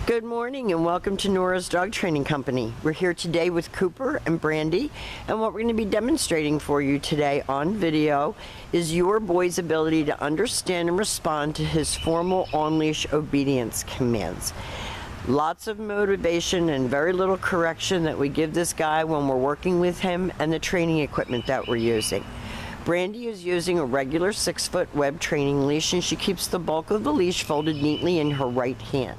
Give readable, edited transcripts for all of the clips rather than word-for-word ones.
Good morning and welcome to Nora's Dog Training Company. We're here today with Cooper and Brandy, and what we're going to be demonstrating for you today on video is your boy's ability to understand and respond to his formal on-leash obedience commands. Lots of motivation and very little correction that we give this guy when we're working with him, and the training equipment that we're using. Brandy is using a regular 6-foot web training leash, and she keeps the bulk of the leash folded neatly in her right hand.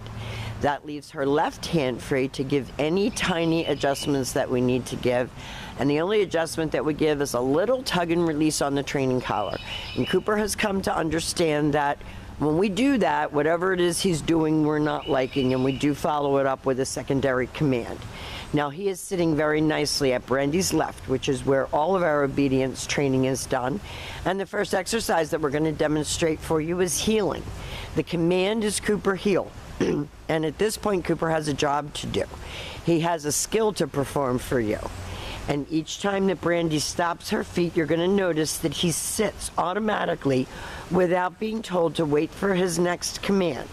That leaves her left hand free to give any tiny adjustments that we need to give. And the only adjustment that we give is a little tug and release on the training collar. And Cooper has come to understand that when we do that, whatever it is he's doing, we're not liking, and we do follow it up with a secondary command. Now he is sitting very nicely at Brandy's left, which is where all of our obedience training is done. And the first exercise that we're going to demonstrate for you is heeling. The command is Cooper heel. And at this point, Cooper has a job to do. He has a skill to perform for you. And each time that Brandy stops her feet, you're going to notice that he sits automatically without being told to wait for his next command.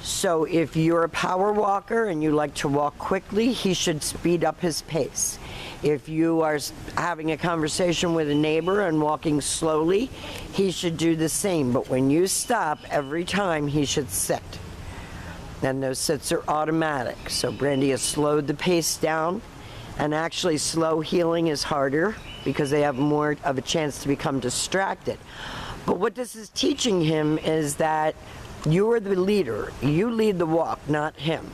So if you're a power walker and you like to walk quickly, he should speed up his pace. If you are having a conversation with a neighbor and walking slowly, he should do the same. But when you stop, every time he should sit. And those sits are automatic. So Brandy has slowed the pace down, and actually slow heeling is harder because they have more of a chance to become distracted. But what this is teaching him is that you are the leader. You lead the walk, not him.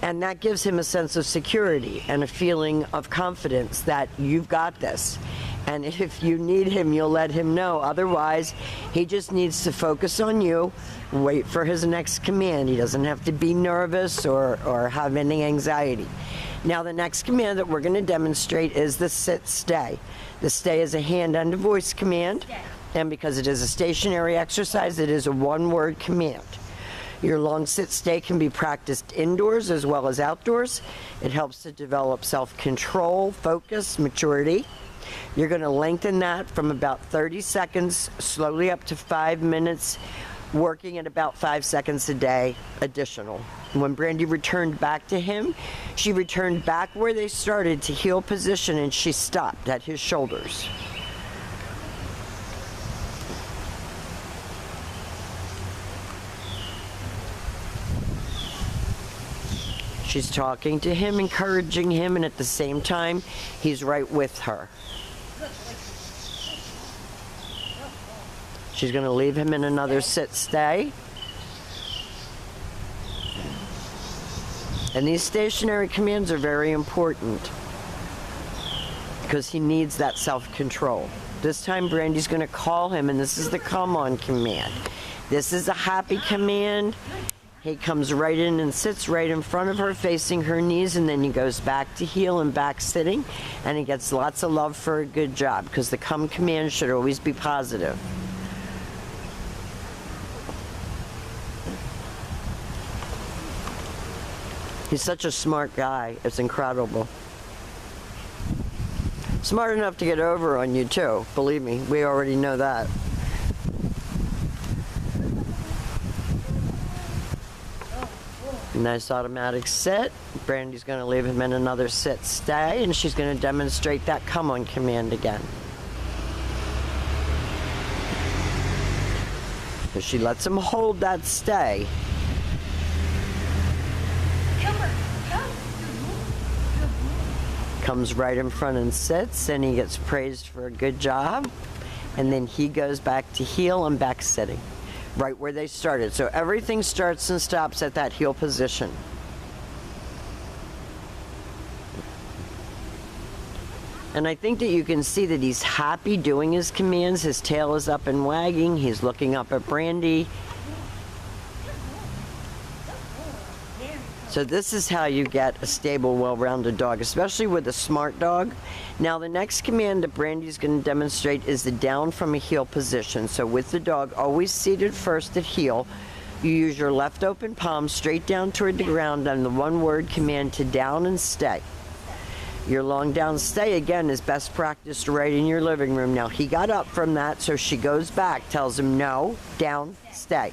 And that gives him a sense of security and a feeling of confidence that you've got this. And if you need him, you'll let him know. Otherwise, he just needs to focus on you, wait for his next command. He doesn't have to be nervous or have any anxiety. Now, the next command that we're going to demonstrate is the sit-stay. The stay is a hand and a voice command. And because it is a stationary exercise, it is a one-word command. Your long sit-stay can be practiced indoors as well as outdoors. It helps to develop self-control, focus, maturity. You're going to lengthen that from about 30 seconds slowly up to 5 minutes, working at about 5 seconds a day additional. When Brandy returned back to him, she returned back where they started to heel position, and she stopped at his shoulders. She's talking to him, encouraging him, and at the same time, he's right with her. She's going to leave him in another sit-stay. And these stationary commands are very important because he needs that self-control. This time, Brandy's going to call him, and this is the come on command. This is a happy command. He comes right in and sits right in front of her, facing her knees, and then he goes back to heel and back sitting, and he gets lots of love for a good job because the come command should always be positive. He's such a smart guy. It's incredible. Smart enough to get over on you, too. Believe me, we already know that. Nice automatic sit. Brandy's going to leave him in another sit-stay, and she's going to demonstrate that come-on command again. So she lets him hold that stay. Comes right in front and sits, and he gets praised for a good job. And then he goes back to heel and back sitting, right where they started. So everything starts and stops at that heel position. And I think that you can see that he's happy doing his commands. His tail is up and wagging. He's looking up at Brandy. So this is how you get a stable, well-rounded dog, especially with a smart dog. Now the next command that Brandy's going to demonstrate is the down from a heel position. So with the dog always seated first at heel, you use your left open palm straight down toward the ground on the one-word command to down and stay. Your long down stay, again, is best practiced right in your living room. Now, he got up from that, so she goes back, tells him no, down, stay.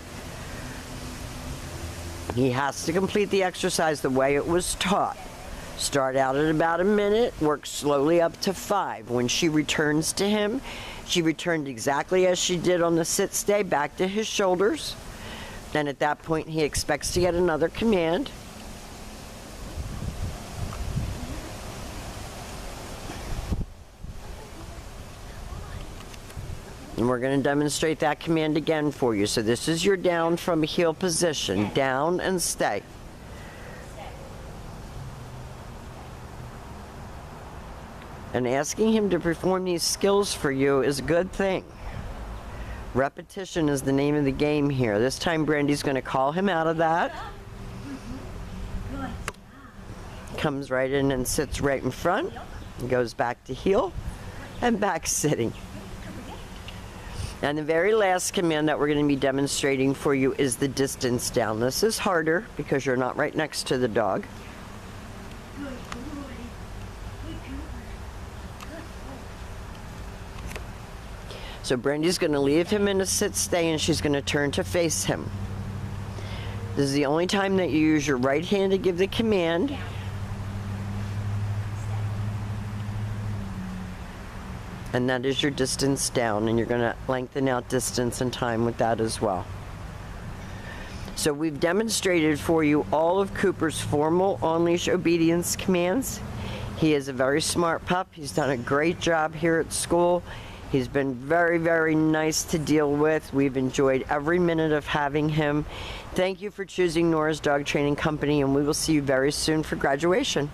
He has to complete the exercise the way it was taught. Start out at about a minute, work slowly up to 5. When she returns to him, she returned exactly as she did on the sit stay, back to his shoulders. Then at that point, he expects to get another command. And we're going to demonstrate that command again for you. So this is your down from heel position. Down and stay. And asking him to perform these skills for you is a good thing. Repetition is the name of the game here. This time Brandy's going to call him out of that. Comes right in and sits right in front. Goes back to heel and back sitting. And the very last command that we're going to be demonstrating for you is the distance down. This is harder because you're not right next to the dog. So Brandy's going to leave him in a sit stay and she's going to turn to face him. This is the only time that you use your right hand to give the command. And that is your distance down, and you're going to lengthen out distance and time with that as well. So we've demonstrated for you all of Cooper's formal on-leash obedience commands. He is a very smart pup. He's done a great job here at school. He's been very, very nice to deal with. We've enjoyed every minute of having him. Thank you for choosing Nora's Dog Training Company, and we will see you very soon for graduation.